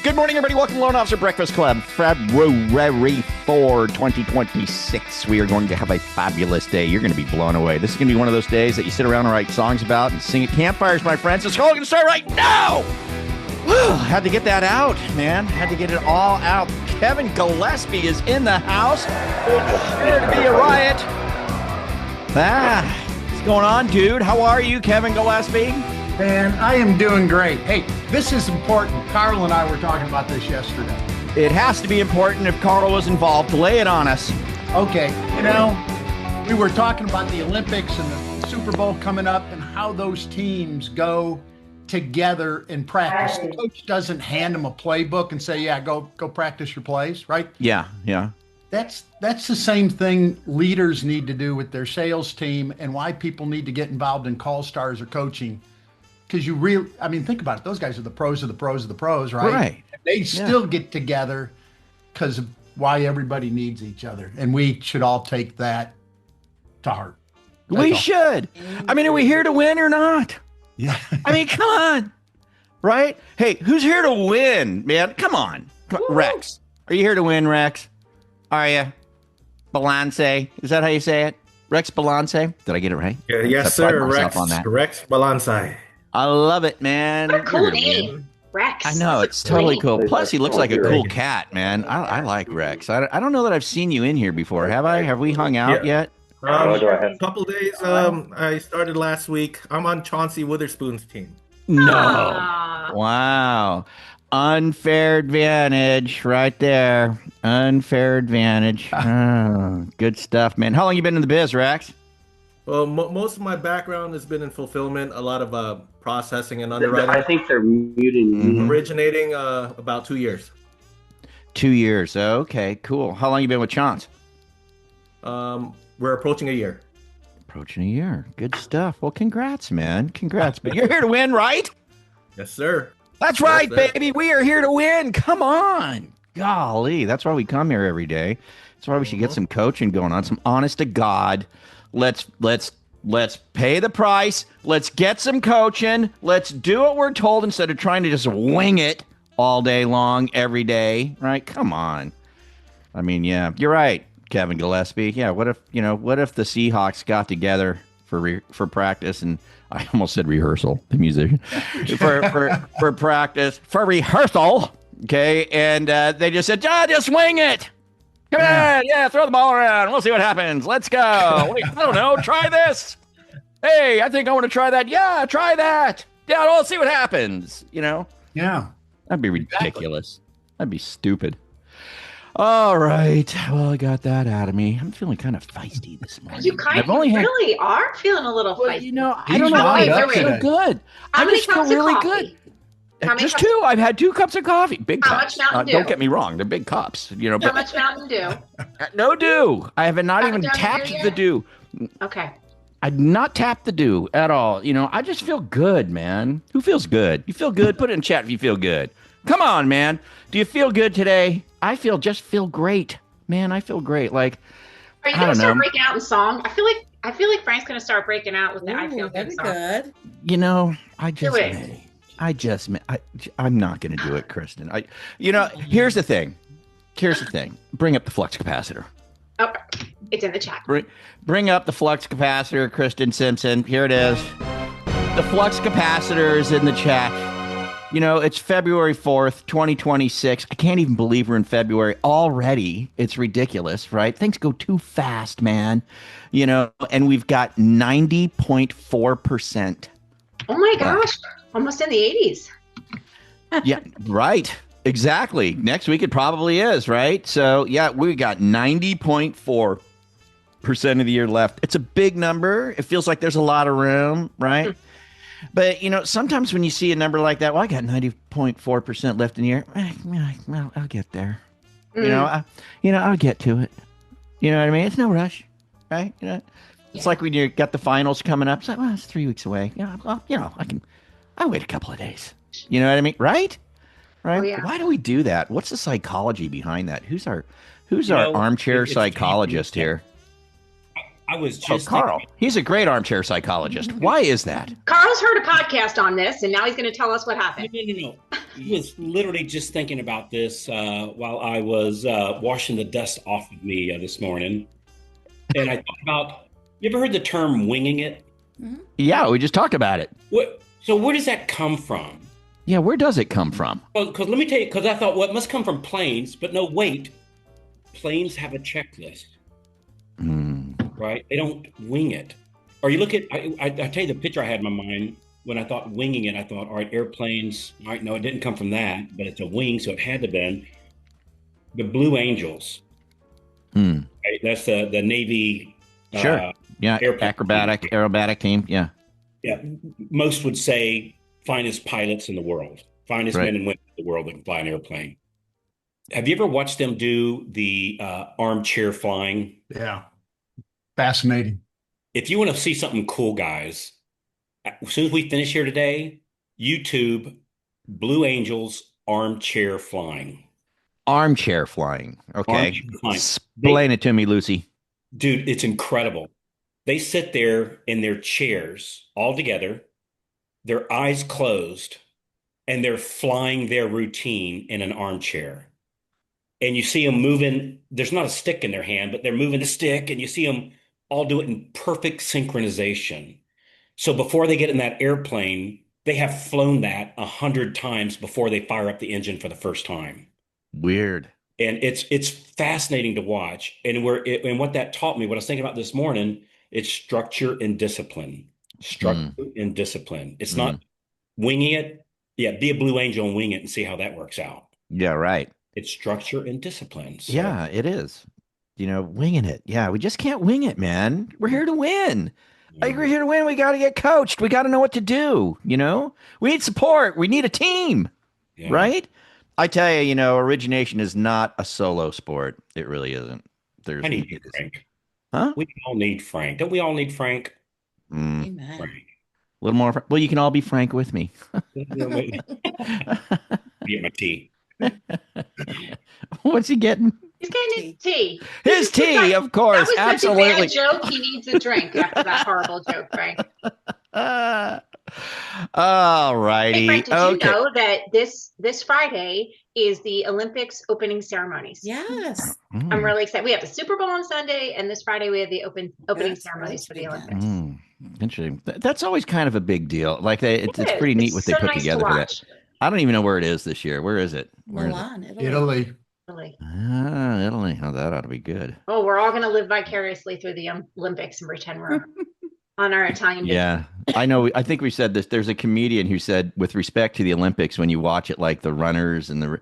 Good morning, everybody. Welcome to Loan Officer Breakfast Club. February 4, 2026. We are going to have a fabulous day. You're going to be blown away. This is going to be one of those days that you sit around and write songs about and sing at campfires, my friends. It's all going to start right now. Had to get that out, man. Had to get it all out. Kevin Gillespie is in the house. It's sure to be a riot. What's going on, dude? How are you, Kevin Gillespie? Man, I am doing great. Hey, this is important. Carl and I were talking about this yesterday. It has to be important if Carl was involved. Lay it on us. Okay, we were talking about the Olympics and the Super Bowl coming up and how those teams go together in practice. The coach doesn't hand them a playbook and say, yeah, go practice your plays, right? Yeah. That's the same thing leaders need to do with their sales team and why people need to get involved in call stars or coaching. Because think about it. Those guys are the pros of the pros of the pros, right? Right. They still get together because of why everybody needs each other. And we should all take that to heart. We should. Are we here to win or not? Yeah. Come on. Right? Hey, who's here to win, man? Come on. Rex. Are you here to win, Rex? Are you? Balance? Is that how you say it? Rex Balance? Did I get it right? Yeah, yes, sir. Rex Balance. I love it, man. What a cool name, Rex. I know, it's totally cool. Plus, he looks like a cool cat, man. I like Rex. I don't know that I've seen you in here before. Have I? Have we hung out yet? A couple days. I started last week. I'm on Chauncey Witherspoon's team. No. Wow. Unfair advantage right there. Unfair advantage. Oh, good stuff, man. How long you been in the biz, Rex? Well, most of my background has been in fulfillment, a lot of processing and underwriting. I think they're muting. Mm-hmm. Originating about 2 years. 2 years. Okay, cool. How long you been with Chance? We're approaching a year. Approaching a year. Good stuff. Well, congrats, man. Congrats. But you're here to win, right? Yes, sir. That's right, baby. We are here to win. Come on. Golly. That's why we come here every day. That's why we should get some coaching going on. Some honest to God. Let's pay the price. Let's get some coaching. Let's do what we're told instead of trying to just wing it all day long, every day. Right? Come on. Yeah, you're right, Kevin Gillespie. Yeah. What if the Seahawks got together for practice and I almost said rehearsal, the musician, for practice, for rehearsal. Okay. And they just said, just wing it. Come on, throw the ball around. We'll see what happens. Let's go. Wait, I don't know. Try this. Hey, I think I want to try that. Yeah, try that. Yeah, we'll see what happens. Yeah. That'd be ridiculous. That'd be stupid. All right. Well, I got that out of me. I'm feeling kind of feisty this morning. You really are feeling a little feisty. I don't know. I feel good. How many cups of really coffee? Good. Just two. I've had 2 cups of coffee. Big How cups. much Mountain Dew? Don't get me wrong. They're big cups. How much Mountain Dew? No dew. I have not even Haven't done tapped dew the yet? dew. Okay. I've not tapped the dew at all. I just feel good, man. Who feels good? You feel good? Put it in chat if you feel good. Come on, man. Do you feel good today? I feel great. Man, I feel great. Like, Are you gonna start breaking out in song? I feel like Frank's gonna start breaking out with the I feel good song. Good. I'm not going to do it, Kristen. Here's the thing. Bring up the flux capacitor. Oh, it's in the chat. Bring up the flux capacitor, Kristen Simpson. Here it is. The flux capacitor is in the chat. It's February 4th, 2026. I can't even believe we're in February already. It's ridiculous, right? Things go too fast, man. And we've got 90.4%. Oh my gosh. Almost in the 80s. Yeah, right. Exactly. Next week it probably is, right? So, yeah, we got 90.4% of the year left. It's a big number. It feels like there's a lot of room, right? But, sometimes when you see a number like that, well, I got 90.4% left in the year. Well, I'll get there. I'll get to it. You know what I mean? It's no rush, right? It's like when you got the finals coming up. It's like, well, it's 3 weeks away. I'll wait a couple of days. You know what I mean? Right? Oh, yeah. Why do we do that? What's the psychology behind that? Who's our armchair psychologist here? I was Oh, just Carl. thinking, He's a great armchair psychologist. Why is that? Carl's heard a podcast on this, and now he's going to tell us what no, happened. no. I was literally just thinking about this while I was washing the dust off of me this morning. And I thought about, you ever heard the term winging it? Yeah, we just talked about it. So where does that come from? Yeah, where does it come from? Well, because let me tell you, because I thought, well, it must come from planes, but no, wait. Planes have a checklist, right? They don't wing it. Or you look at, I tell you the picture I had in my mind when I thought winging it, I thought, all right, airplanes, all right, no, it didn't come from that, but it's a wing, so it had to have been the Blue Angels. Right? That's the Navy. Sure. Yeah, aerobatic team. Yeah. Yeah, most would say finest pilots in the world, finest men and women in the world that can fly an airplane. Have you ever watched them do the armchair flying? Yeah. Fascinating. If you want to see something cool, guys, as soon as we finish here today, YouTube Blue Angels armchair flying. Armchair flying. Okay. Armchair flying. Explain it to me, Lucy. Dude, it's incredible. They sit there in their chairs all together, their eyes closed, and they're flying their routine in an armchair. And you see them moving. There's not a stick in their hand, but they're moving the stick, and you see them all do it in perfect synchronization. So before they get in that airplane, they have flown that 100 times before they fire up the engine for the first time. Weird. And it's fascinating to watch. And what that taught me, what I was thinking about this morning, it's structure and discipline. Structure and discipline. It's not winging it. Yeah, be a Blue Angel and wing it and see how that works out. Yeah, right. It's structure and discipline. So. Yeah, it is. Winging it. Yeah, we just can't wing it, man. We're here to win. Like, we're here to win. We got to get coached. We got to know what to do. We need support. We need a team, right? I tell you, origination is not a solo sport. It really isn't. I need Frank. Huh? We all need Frank. Don't we all need Frank? Amen. Frank. A little more. Well, you can all be frank with me. Get my tea. What's he getting? He's getting his tea. His tea, of course. That was Absolutely. such a bad joke. He needs a drink after that horrible joke, Frank. All righty. Hey, Frank, did you know that this Friday is the Olympics opening ceremonies? Yes. I'm really excited. We have the Super Bowl on Sunday, and this Friday we have the opening ceremonies for the Olympics. Interesting. That's always kind of a big deal. Like it's pretty neat what they put nice together for that. I don't even know where it is this year. Where is it? Milan, Italy. Italy. Italy. Oh, that ought to be good. Oh, we're all going to live vicariously through the Olympics and pretend we're on our Italian. Yeah, I know. I think we said this. There's a comedian who said, with respect to the Olympics, when you watch it, like the runners and the,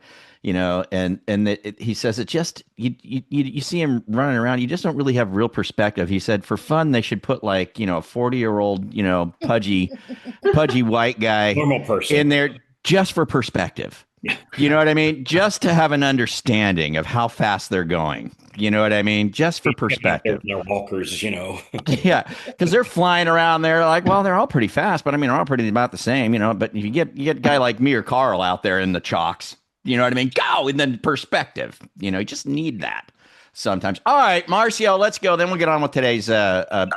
he says it just you see him running around. You just don't really have real perspective. He said, for fun, they should put like a 40-year-old pudgy white guy Normal person in there just for perspective. You know what I mean? Just to have an understanding of how fast they're going. You know what I mean? Just for perspective. They're walkers, Yeah, because they're flying around there like, well, they're all pretty fast, but I mean, they're all pretty about the same, But if you get a guy like me or Carl out there in the chalks, you know what I mean? Go! And then perspective. You just need that sometimes. All right, Marcio, let's go. Then we'll get on with today's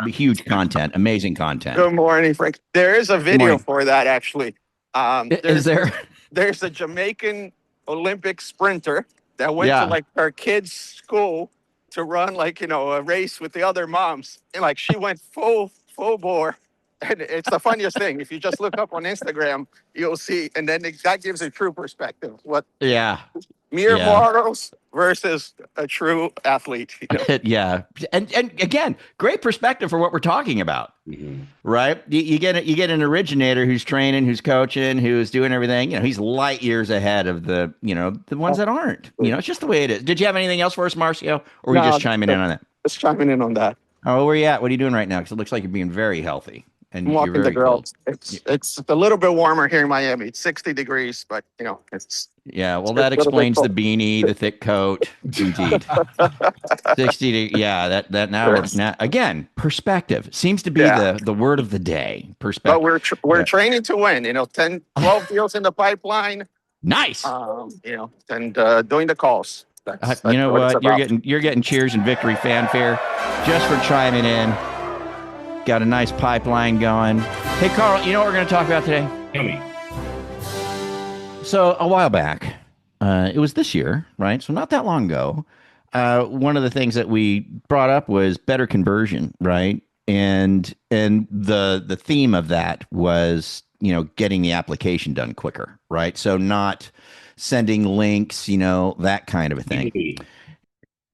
huge content, amazing content. Good morning, Frank. There is a video for that, actually. Is there? There's a Jamaican Olympic sprinter that went to like her kid's school to run a race with the other moms. And she went full bore. And it's the funniest thing. If you just look up on Instagram, you'll see. And then that gives a true perspective. Mere mortals versus a true athlete. Yeah. And again, great perspective for what we're talking about, right? You get an originator who's training, who's coaching, who's doing everything. He's light years ahead of the ones that aren't. It's just the way it is. Did you have anything else for us, Marcio? Or were you just chiming in on that? Just chiming in on that. Oh, where are you at? What are you doing right now? Because it looks like you're being very healthy. And I'm walking you're very the girls. cold. It's a little bit warmer here in Miami. It's 60 degrees, but it's. Yeah, well, that explains the beanie, the thick coat. Indeed, 60. Yeah, that now again, perspective seems to be the word of the day. Perspective. But we're training to win. 10, 12 deals in the pipeline. Nice. And doing the calls. That's You know what it's what? about. You're getting cheers and victory fanfare just for chiming in. Got a nice pipeline going. Hey, Carl, you know what we're going to talk about today? Tell me. So a while back, it was this year, right? So not that long ago. One of the things that we brought up was better conversion, right? And the theme of that was, getting the application done quicker, right? So not sending links, that kind of a thing.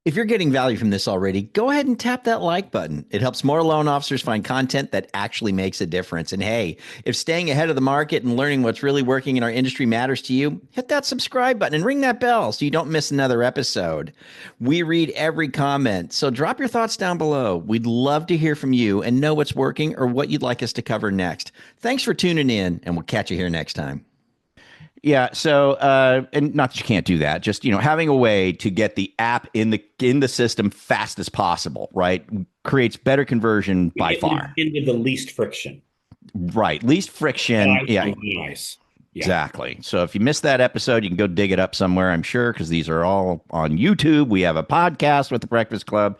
If you're getting value from this already, go ahead and tap that like button. It helps more loan officers find content that actually makes a difference. And hey, if staying ahead of the market and learning what's really working in our industry matters to you, hit that subscribe button and ring that bell so you don't miss another episode. We read every comment, so drop your thoughts down below. We'd love to hear from you and know what's working or what you'd like us to cover next. Thanks for tuning in, and we'll catch you here next time. Yeah. So, and not that you can't do that, just, having a way to get the app in the system fast as possible, right? Creates better conversion by far. Into the least friction. Right. Least friction. Yeah. Nice. Yeah. Exactly. So if you missed that episode, you can go dig it up somewhere, I'm sure, because these are all on YouTube. We have a podcast with the Breakfast Club.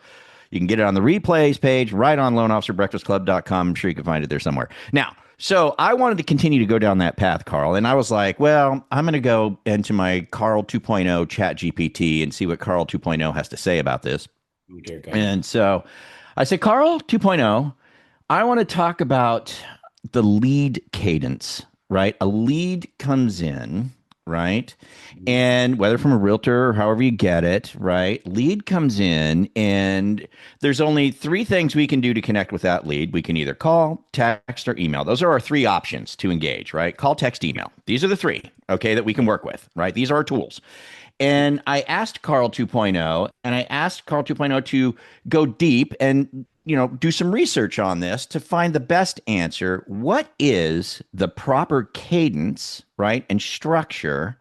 You can get it on the replays page right on loanofficerbreakfastclub.com. I'm sure you can find it there somewhere. Now, so I wanted to continue to go down that path, Carl. And I was like, well, I'm going to go into my Carl 2.0 chat GPT and see what Carl 2.0 has to say about this. Oh, dear God. And so I said, Carl 2.0, I want to talk about the lead cadence, right? A lead comes in, right? And whether from a realtor or however you get it, right? Lead comes in, and there's only three things we can do to connect with that lead. We can either call, text, or email. Those are our three options to engage, right? Call, text, email. These are the three, okay, that we can work with, right? These are our tools. And I asked Carl 2.0, and I asked Carl 2.0 to go deep and do some research on this to find the best answer. What is the proper cadence, right, and structure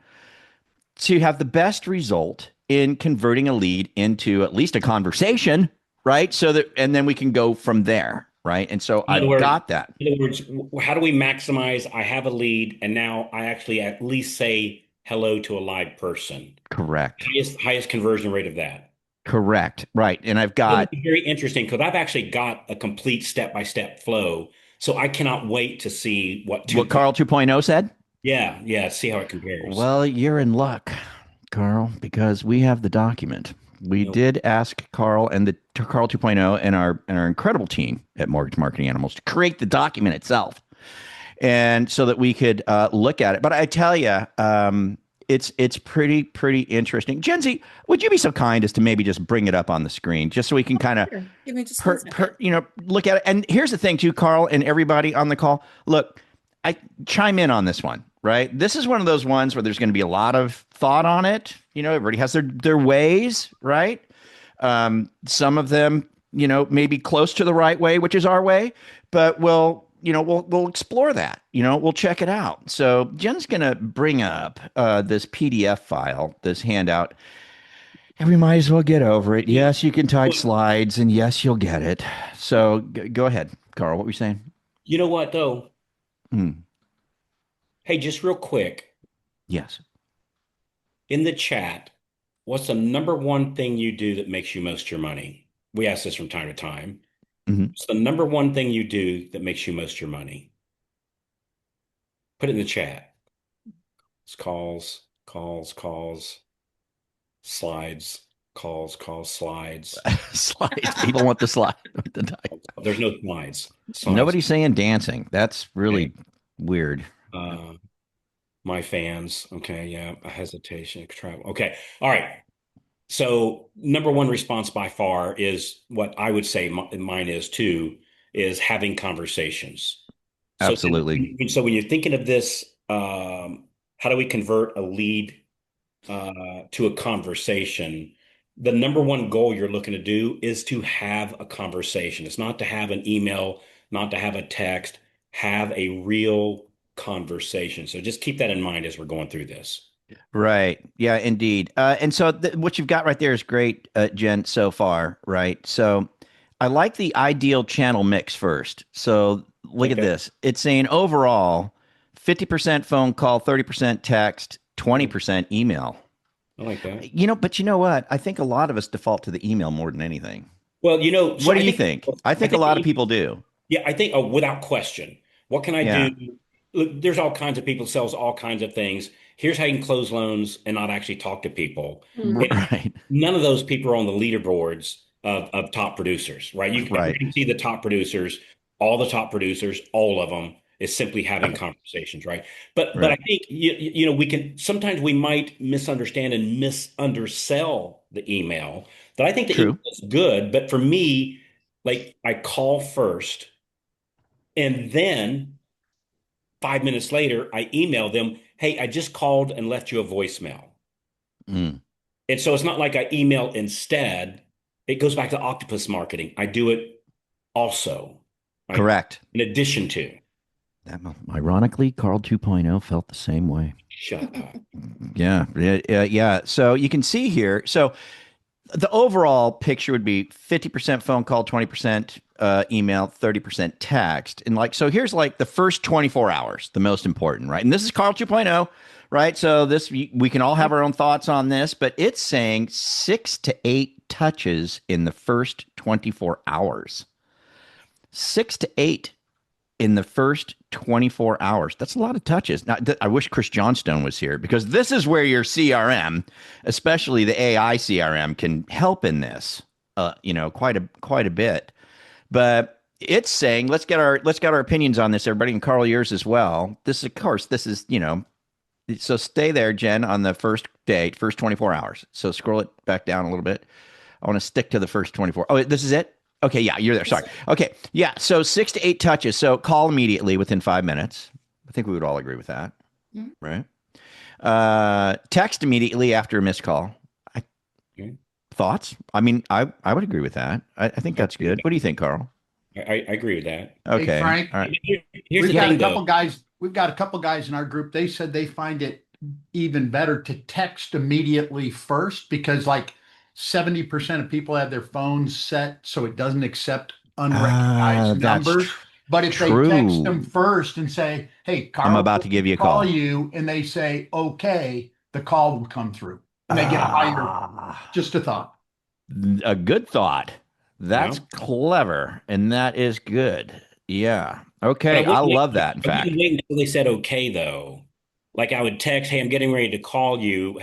to have the best result in converting a lead into at least a conversation, right? So that, and then we can go from there, right? And so I've got that. In other words, how do we maximize? I have a lead, and now I actually at least say hello to a live person. Correct. Highest conversion rate of that. Correct. Right. And I've got very interesting because I've actually got a complete step-by-step flow. So I cannot wait to see what Carl 2.0 said. Yeah. See how it compares. Well, you're in luck, Carl, because we have the document. We did ask Carl and the Carl 2.0 and our incredible team at Mortgage Marketing Animals to create the document itself, and so that we could look at it. But I tell you, it's pretty interesting. Jenzy, would you be so kind as to maybe just bring it up on the screen, just so we can kind of Give me just look at it. And here's the thing, too, Carl, and everybody on the call. Look, I chime in on this one, right? This is one of those ones where there's going to be a lot of thought on it. Everybody has their ways, right? Some of them, maybe close to the right way, which is our way, but we'll explore that. We'll check it out. So Jen's going to bring up this PDF file, this handout, and we might as well get over it. Yes, you can type slides, and yes, you'll get it. So go ahead, Carl. What were you saying? You know what, though? Hey, just real quick. Yes. In the chat, what's the number one thing you do that makes you most of your money? We ask this from time to time. It's the number one thing you do that makes you most of your money. Put it in the chat. It's calls, slides, slides. Slides. People want the slide. There's no slides. Nobody's saying dancing. That's really weird. My fans. Okay. Yeah. A hesitation. Travel. Okay. All right. So number one response by far is what I would say mine is too, is having conversations. Absolutely. So when you're thinking of this, how do we convert a lead to a conversation? The number one goal you're looking to do is to have a conversation. It's not to have an email, not to have a text, have a real conversation. So just keep that in mind as we're going through this. Right. Yeah, indeed. And so what you've got right there is great, Jen, so far, right? So I like the ideal channel mix first. So look at this. It's saying overall 50% phone call, 30% text, 20% email. I like that. But you know what? I think a lot of us default to the email more than anything. Well, What so do you think? I I think a think lot of people do. yeah, I think, oh, without question. What can I do? Yeah. Look, there's all kinds of people sells all kinds of things. Here's how you can close loans and not actually talk to people. And Right. none of those people are on the leaderboards of top producers, right? You Right. can see the top producers, all the top producers, all of them is simply having Right. conversations, right? But I Right. think we can sometimes we might misunderstand and misundersell the email. That I think the email True. is good, but for me, like I call first and then 5 minutes later, I email them, hey, I just called and left you a voicemail. Mm. And so it's not like I email instead. It goes back to octopus marketing. I do it also, right? Correct. In addition to. Ironically, Carl 2.0 felt the same way. Shut up. Yeah. Yeah. Yeah. So you can see here. So the overall picture would be 50% phone call, 20% email, 30% text. And so here's like the first 24 hours, the most important, right? And this is Carl 2.0, right? So we can all have our own thoughts on this, but it's saying 6 to 8 touches in the first 24 hours. 6 to 8 in the first 24 hours. That's a lot of touches. Now, I wish Chris Johnstone was here because this is where your CRM, especially the AI CRM, can help in this. Quite a bit. But it's saying let's get our opinions on this, everybody, and Carl, yours as well. This is so stay there, Jen, on the first 24 hours. So scroll it back down a little bit. I want to stick to the first 24. Oh, this is it? Okay, yeah, you're there. Sorry. Okay, yeah, so 6 to 8 touches. So call immediately within 5 minutes. I think we would all agree with that, right? Text immediately after a missed call. Okay. Thoughts? I mean, I would agree with that. I think that's good. What do you think, Carl? I agree with that. Hey, Okay, Frank, all right. Here's we've the got thing, a couple though. guys. We've got a couple guys in our group. They said they find it even better to text immediately first because like 70% of people have their phones set so it doesn't accept unrecognized That's numbers. But if they text them true. first and say, "Hey, I'm Carl, about to give you a call call. you," and they say, "Okay," the call will come through and they get a higher. Ah. Just a thought. A good thought. Yeah. That's clever, and that is good. Yeah. But Okay. I love that. In I wouldn't fact. wait until they said okay, though. Like I would text, hey, I'm getting ready to call you.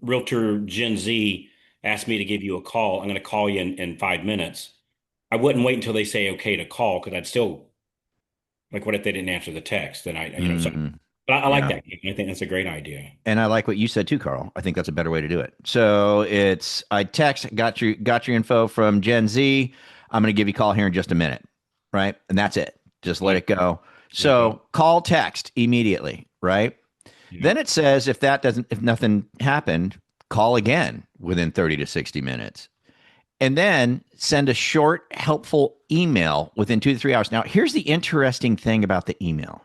Realtor Gen Z asked me to give you a call. I'm going to call you in 5 minutes. I wouldn't wait until they say okay to call because I'd still like, what if they didn't answer the text? Then so. Mhm. But I like Yeah. that. I think that's a great idea. And I like what you said too, Carl. I think that's a better way to do it. So it's I text, got your info from Gen Z. I'm going to give you a call here in just a minute, right? And that's it. Just let it go. Like that. So call, text immediately, right? Yeah. Then it says if nothing happened, call again within 30 to 60 minutes. And then send a short, helpful email within 2 to 3 hours. Now, here's the interesting thing about the email.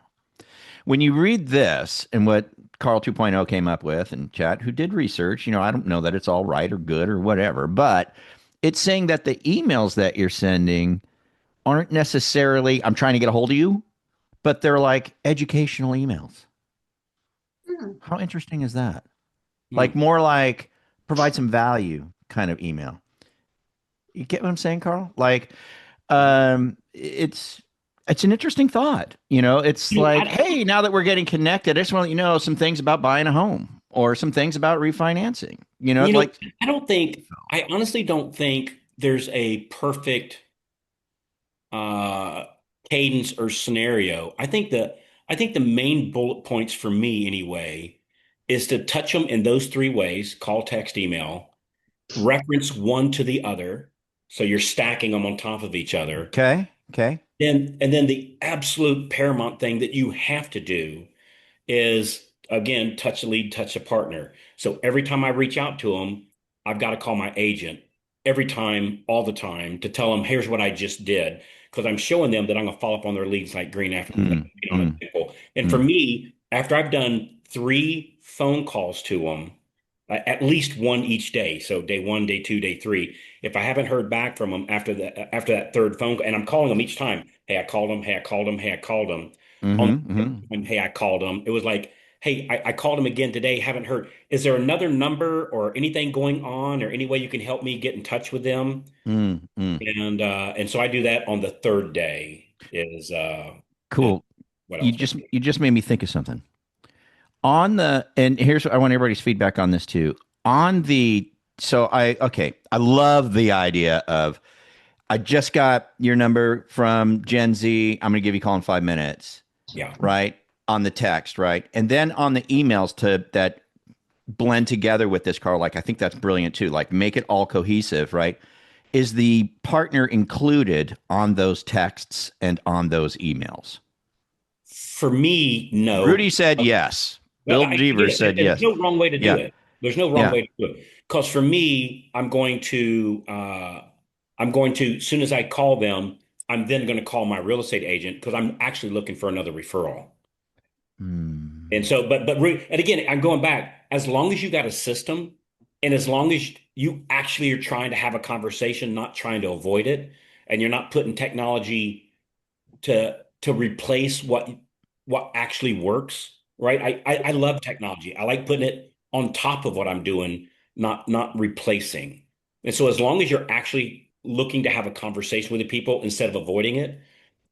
When you read this and what Carl 2.0 came up with and chat, who did research, I don't know that it's all right or good or whatever, but it's saying that the emails that you're sending aren't necessarily, I'm trying to get a hold of you, but they're like educational emails. Hmm. How interesting is that? Hmm. Like more like provide some value kind of email. You get what I'm saying, Carl? Like, it's an interesting thought. It's like, I, hey, now that we're getting connected, I just want to let you know some things about buying a home or some things about refinancing. you know, Like, I honestly don't think there's a perfect uh, cadence or scenario. I think the main bullet points for me anyway is to touch them in those three ways: call, text, email, reference one to the other. So you're stacking them on top of each other. okay, okay, And then the absolute paramount thing that you have to do is again touch a lead, touch a partner. So every time I reach out to them, I've got to call my agent every time, all the time, to tell them here's what I just did because I'm showing them that I'm going to follow up on their leads like green after mm, on a mm, nickel. And for mm, me, after I've done 3 phone calls to them, at least one each day. So day one, day two, day three. If I haven't heard back from them after that third phone call, and I'm calling them each time, hey, I called them, hey, I called them, hey, I called them. On mm-hmm, mm-hmm. hey, I called them. It was like hey, I called him again today, haven't heard. Is there another number or anything going on or any way you can help me get in touch with them? And so I do that on the third day is Cool. what You else? just made me think of something. On the and here's I want everybody's feedback on this too. On the so I love the idea of I just got your number from Gen Z. I'm going to give you a call in 5 minutes. Yeah. Right. On the text. Right. And then on the emails to that blend together with this, Carl, like I think that's brilliant too. Like make it all cohesive. Right. Is the partner included on those texts and on those emails? For me, no. Rudy said yes. Well, Bill I get Devers it. said There's yes. no wrong way to do Yeah. it. There's no wrong Yeah. way to do it. Because for me, I'm going to, as soon as I call them, I'm then going to call my real estate agent because I'm actually looking for another referral. And so, and again, I'm going back. As long as you got a system, and as long as you actually are trying to have a conversation, not trying to avoid it, and you're not putting technology to replace what actually works, right? I love technology. I like putting it on top of what I'm doing, not replacing. And so, as long as you're actually looking to have a conversation with the people instead of avoiding it,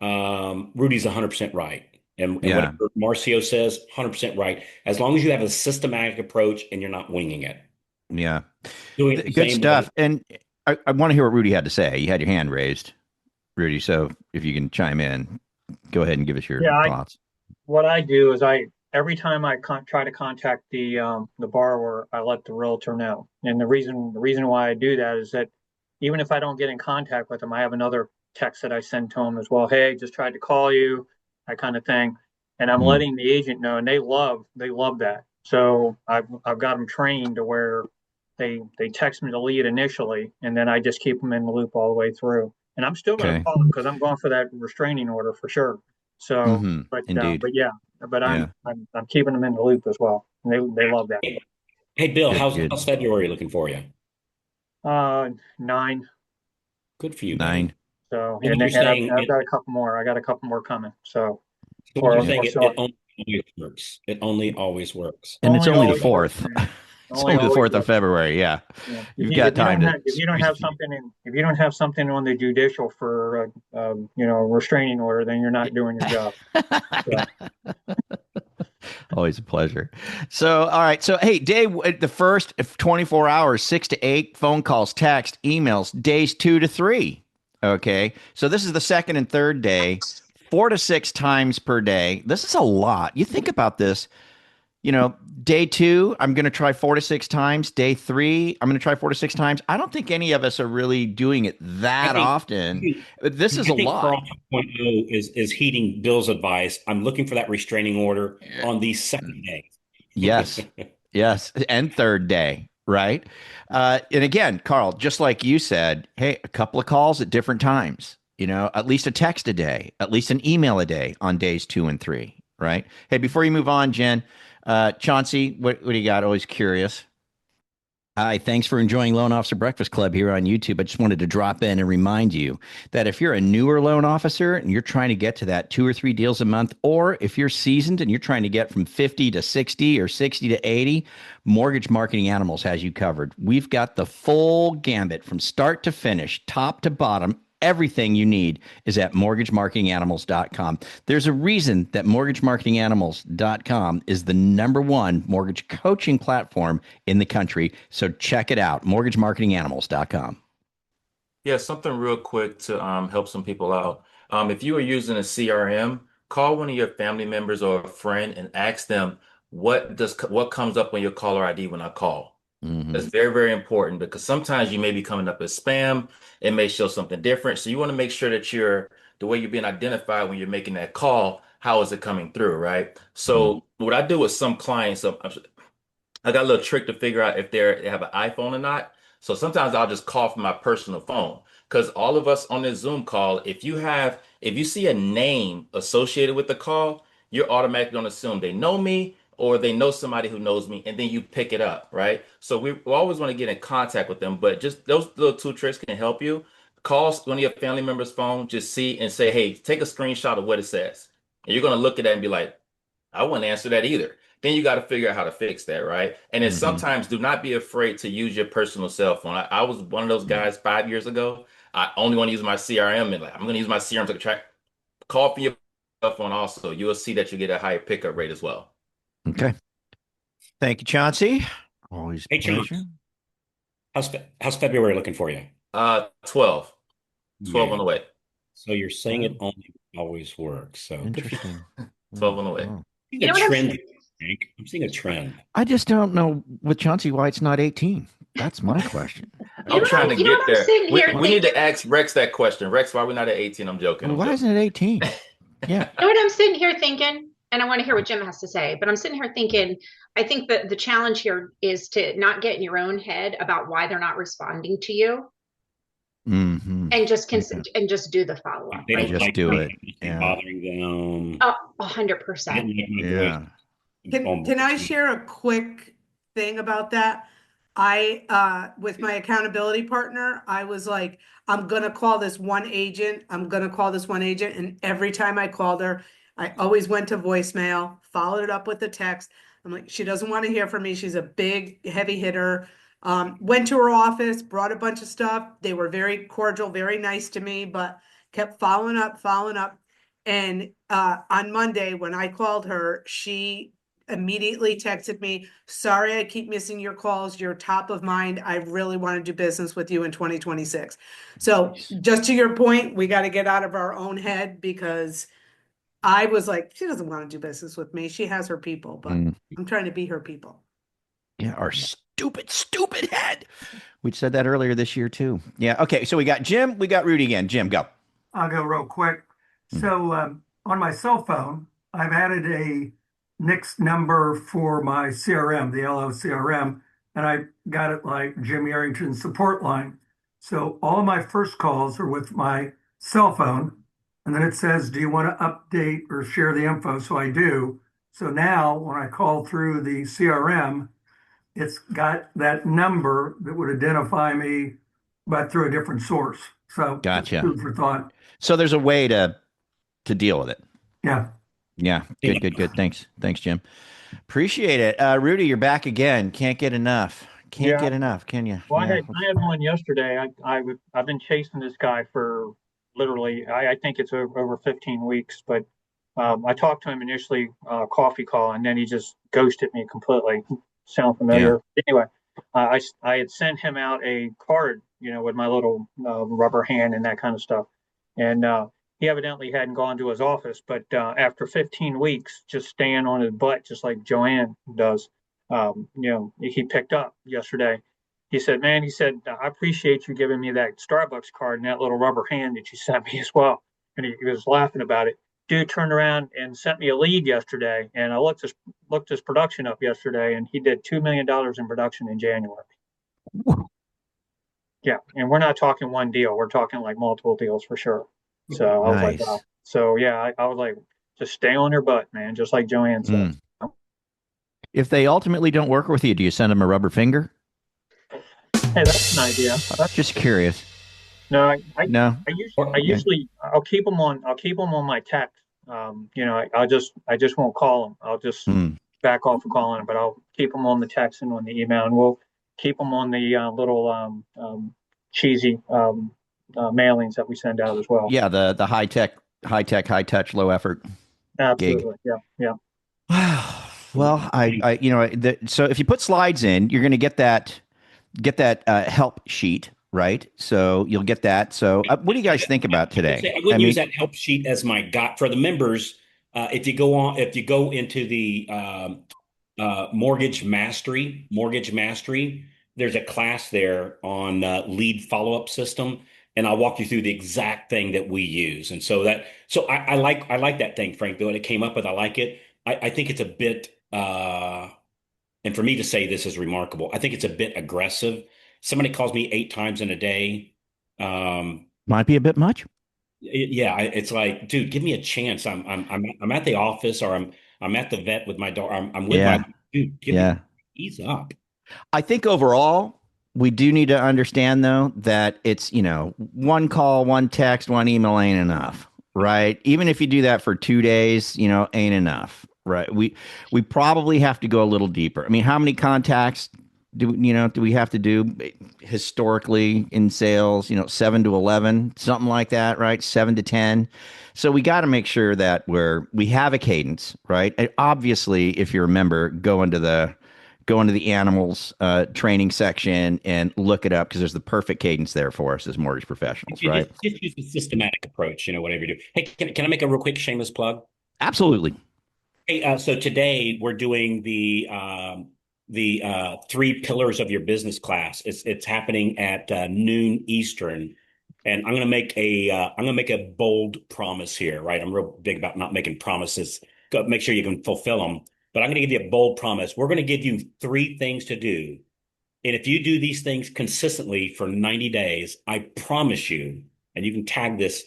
Rudy's 100% right. And Yeah. whatever Marcio says, 100% right. As long as you have a systematic approach and you're not winging it, Yeah. doing it the Good same way. stuff. And I want to hear what Rudy had to say. You had your hand raised, Rudy. So if you can chime in, go ahead and give us your Yeah, thoughts. what I do is every time I try to contact the borrower, I let the realtor know. And the reason why I do that is that even if I don't get in contact with them, I have another text that I send to them as well. Hey, just tried to call you, that kind of thing. And I'm Mm. letting the agent know, and they love that. So I've got them trained to where they text me the lead initially, and then I just keep them in the loop all the way through. And I'm still going to Okay. call them because I'm going for that restraining order for sure. So, Indeed. but yeah, but Yeah. I'm keeping them in the loop as well. And they love that. Hey, Bill, Good. how's February looking for you? 9. Good for you, Nine. buddy. So, So what you're and saying, I've got a couple more. I got a couple more coming. So, so what you're or saying, so it only always works. It only always works. And it's only the always works, 4th. man. It's Only only the always 4th of works. February. Yeah. Yeah. You've got time to If you don't have something if you don't have something on the judicial for restraining order, then you're not doing your job. So. Always a pleasure. So, all right. So, hey, the first 24 hours, 6 to 8 phone calls, text, emails, days 2 to 3. Okay. So, this is the second and third day, 4 to 6 times per day. This is a lot. You think about this. Day 2, I'm going to try 4 to 6 times. Day 3, I'm going to try 4 to 6 times. I don't think any of us are really doing it that often. This is a I think lot. Carl 2.0 is heeding Bill's advice. I'm looking for that restraining order on the second day. Yes. Yes. And third day. Right. And again, Carl, just like you said, hey, a couple of calls at different times, at least a text a day, at least an email a day on days 2 and 3. Right. Hey, before you move on, Jen, Chauncey, what do you got? Always curious. Hi, thanks for enjoying Loan Officer Breakfast Club here on YouTube. I just wanted to drop in and remind you that if you're a newer loan officer and you're trying to get to that 2 or 3 deals a month, or if you're seasoned and you're trying to get from 50 to 60 or 60 to 80, Mortgage Marketing Animals has you covered. We've got the full gambit from start to finish, top to bottom. Everything you need is at mortgagemarketinganimals.com. There's a reason that mortgagemarketinganimals.com is the #1 mortgage coaching platform in the country. So check it out, mortgagemarketinganimals.com. Yeah, something real quick to help some people out. If you are using a CRM, call one of your family members or a friend and ask them what comes up on your caller ID when I call. That's very, very important because sometimes you may be coming up as spam. It may show something different. So you want to make sure that the way you're being identified when you're making that call, how is it coming through, right? So what I do with some clients, I got a little trick to figure out if they have an iPhone or not. So sometimes I'll just call from my personal phone because all of us on this Zoom call, if you see a name associated with the call, you're automatically going to assume they know me or they know somebody who knows me, and then you pick it up, right? So we always want to get in contact with them, but just those little two tricks can help you. Call one of your family members' phone, just see and say, hey, take a screenshot of what it says. And you're going to look at that and be like, I wouldn't answer that either. then you got to figure out how to fix that, right? And then sometimes do not be afraid to use your personal cell phone. I was one of those guys 5 years ago. I only want to use my CRM, and like I'm going to use my CRM to track call from your cell phone also. You will see that you get a higher pickup rate as well. Okay. Thank you, Chauncey. Always Hey, pleasure. how's February looking for you? 12. 12 Yeah. on the way. So you're saying it only always works. So Interesting. 12 on the way. Wow. You know what I'm saying? Frank. I'm seeing a trend. I just don't know with Chauncey why it's not 18. That's my question. I'm trying to You know get what I'm there. sitting here We need to thinking? ask Rex that question. Rex, why are we not at 18? I'm joking. Why isn't it 18? Yeah. You know what I'm sitting here thinking? And I want to hear what Jim has to say, but I'm sitting here thinking, I think that the challenge here is to not get in your own head about why they're not responding to you and just and just do the follow up, They right? don't Just like do me. it. It's Yeah. bothering them. 100%. Didn't like my Yeah. voice. Can I share a quick thing about that? With my accountability partner, I was like, I'm gonna call this one agent. I'm gonna call this one agent. And every time I called her, I always went to voicemail, followed it up with a text. I'm like, she doesn't want to hear from me. She's a big, heavy hitter. Went to her office, brought a bunch of stuff. They were very cordial, very nice to me, but kept following up, following up. And on Monday, when I called her, she immediately texted me, sorry, I keep missing your calls. You're top of mind. I really want to do business with you in 2026. So just to your point, we got to get out of our own head because I was like, she doesn't want to do business with me. She has her people, but I'm trying to be her people. Yeah, our stupid head. We said that earlier this year too. Yeah. Okay. So we got Jim. We got Rudy again. Jim, go. I'll go real quick. So on my cell phone, I've added a Nick's number for my CRM, the LO CRM, and I got it like Jim Arrington's support line. So all of my first calls are with my cell phone. And then it says, do you want to update or share the info? So I do. So now when I call through the CRM, it's got that number that would identify me, but through a different source. So Gotcha. Food for thought. So there's a way to deal with it. Yeah. Yeah. Good. Thanks, Jim. Appreciate it. Rudy, you're back again. Can't get enough. Can't get enough, can you? Well, Yeah. I had one yesterday. I've been chasing this guy for literally, I think it's over 15 weeks, but I talked to him initially, coffee call, and then he just ghosted me completely. Sound familiar? Yeah. Anyway, I had sent him out a card, with my little rubber hand and that kind of stuff. And he evidently hadn't gone to his office, but after 15 weeks, just staying on his butt, just like Joanne does, he picked up yesterday. He said, man, I appreciate you giving me that Starbucks card and that little rubber hand that you sent me as well. And he was laughing about it. Dude turned around and sent me a lead yesterday. And I looked his production up yesterday, and he did $2 million in production in January. Yeah. And we're not talking one deal. We're talking like multiple deals for sure. So I was like, wow. So yeah, I was like, just stay on your butt, man. Just like Joanne said. If they ultimately don't work with you, do you send them a rubber finger? Hey, that's an idea. Just curious. No, I usually I'll keep them on my text. I just won't call them. I'll just back off of calling them, but I'll keep them on the text and on the email, and we'll keep them on the little cheesy mailings that we send out as well. Yeah, the high touch, low effort. Absolutely. Gig. Yeah. Well, so if you put slides in, you're going to get that help sheet, right? So you'll get that. So what do you guys think about today? I would use that help sheet as my guide for the members. If you go into the mortgage mastery, there's a class there on lead follow-up system, and I'll walk you through the exact thing that we use. And so I like that thing, Frank, though, and it came up with, I like it. I think it's a bit, and for me to say this is remarkable, I think it's a bit aggressive. Somebody calls me 8 times in a day. Might be a bit much. It's like, dude, give me a chance. I'm at the office, or I'm at the vet with my dog. I'm with my dude. Ease up. I think overall, we do need to understand though that it's one call, one text, one email ain't enough, right? Even if you do that for 2 days, ain't enough. right. We probably have to go a little deeper. I mean, how many contacts do we have to do historically in sales? 7 to 11, something like that, right? 7 to 10. So we got to make sure that we have a cadence, right? And obviously, if you remember, go into the animals training section and look it up, because there's the perfect cadence there for us as mortgage professionals, right? Just use a systematic approach, whatever you do. Hey, can I make a real quick shameless plug? Absolutely. Hey, so today we're doing the 3 pillars of your business class. It's happening at noon Eastern, and I'm gonna make a bold promise here, right? I'm real big about not making promises. Make sure you can fulfill them. But I'm going to give you a bold promise. We're going to give you 3 things to do. And if you do these things consistently for 90 days, I promise you, and you can tag this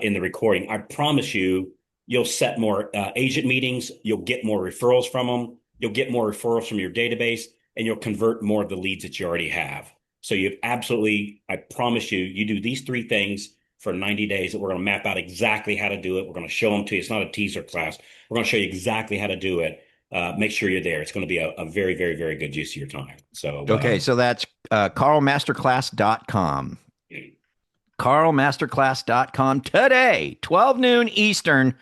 in the recording, I promise you'll set more agent meetings, you'll get more referrals from them, you'll get more referrals from your database, and you'll convert more of the leads that you already have. So I promise you do these 3 things for 90 days that we're going to map out exactly how to do it. We're going to show them to you. It's not a teaser class. We're going to show you exactly how to do it. Make sure you're there. It's going to be a very, very, very good use of your time. So okay, so that's carlmasterclass.com. carlmasterclass.com today, 12 noon Eastern.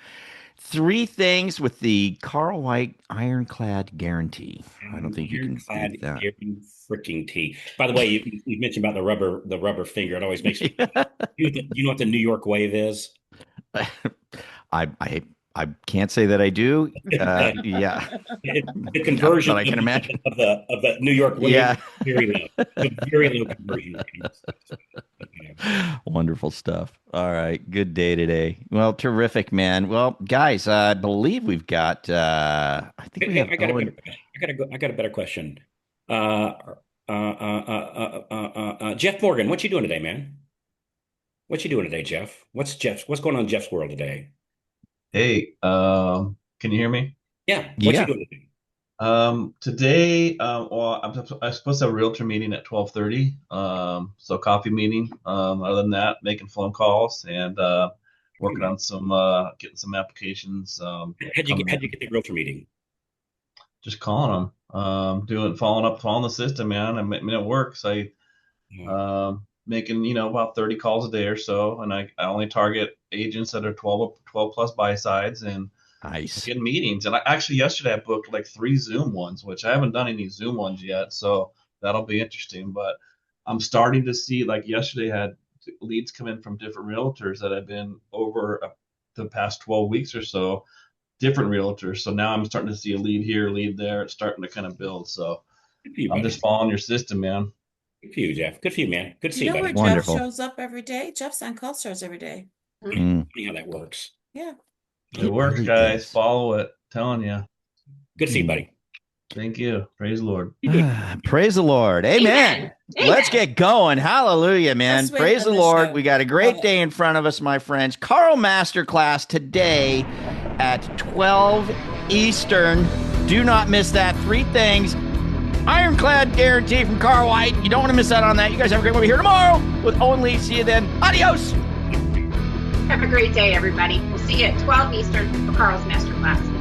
3 things with the Carl White Ironclad Guarantee. I don't think you can beat that. Freaking T. By the way, you mentioned about the rubber finger. It always makes me. You know what the New York wave is? I can't say that I do. Yeah, the conversion. But I can imagine of the New York wave. Yeah, very low. Very low conversion. Wonderful stuff. All right, good day today. Well, terrific, man. Well, guys, I believe we've got. I think we have. I got a better question. Jeff Morgan, what you doing today, man? What you doing today, Jeff? What's going on in Jeff's world today? Hey, can you hear me? Yeah. What you doing today? Today, well, I'm supposed to have a realtor meeting at 12:30. So coffee meeting. Other than that, making phone calls and working on some getting some applications. How'd you get the realtor meeting? Just calling them, following the system, man. I mean, it works. Making about 30 calls a day or so, and I only target agents that are 12 plus buy sides, and nice. Getting meetings. And yesterday I booked like 3 Zoom ones, which I haven't done any Zoom ones yet, so that'll be interesting. But I'm starting to see, like yesterday I had leads come in from different realtors that have been over the past 12 weeks or so, different realtors. So now I'm starting to see a lead here, lead there. It's starting to kind of build. So I'm just following your system, man. Good for you, Jeff. Good for you, man. Good to see you, buddy. Wonderful. Jeff shows up every day. Jeff's on CallStars every day. See how that works. Yeah. It works, guys. Follow it. Telling you. Good to see you, buddy. Thank you. Praise the Lord. Praise the Lord. Amen. Let's get going. Hallelujah, man. Praise the Lord. We got a great day in front of us, my friends. Carl Masterclass today at 12 Eastern. Do not miss that. 3 things. Ironclad guarantee from Carl White. You don't want to miss out on that. You guys have a great one. We'll be here tomorrow with Owen Lee. See you then. Adios. Have a great day, everybody. We'll see you at 12 Eastern for Carl's Masterclass.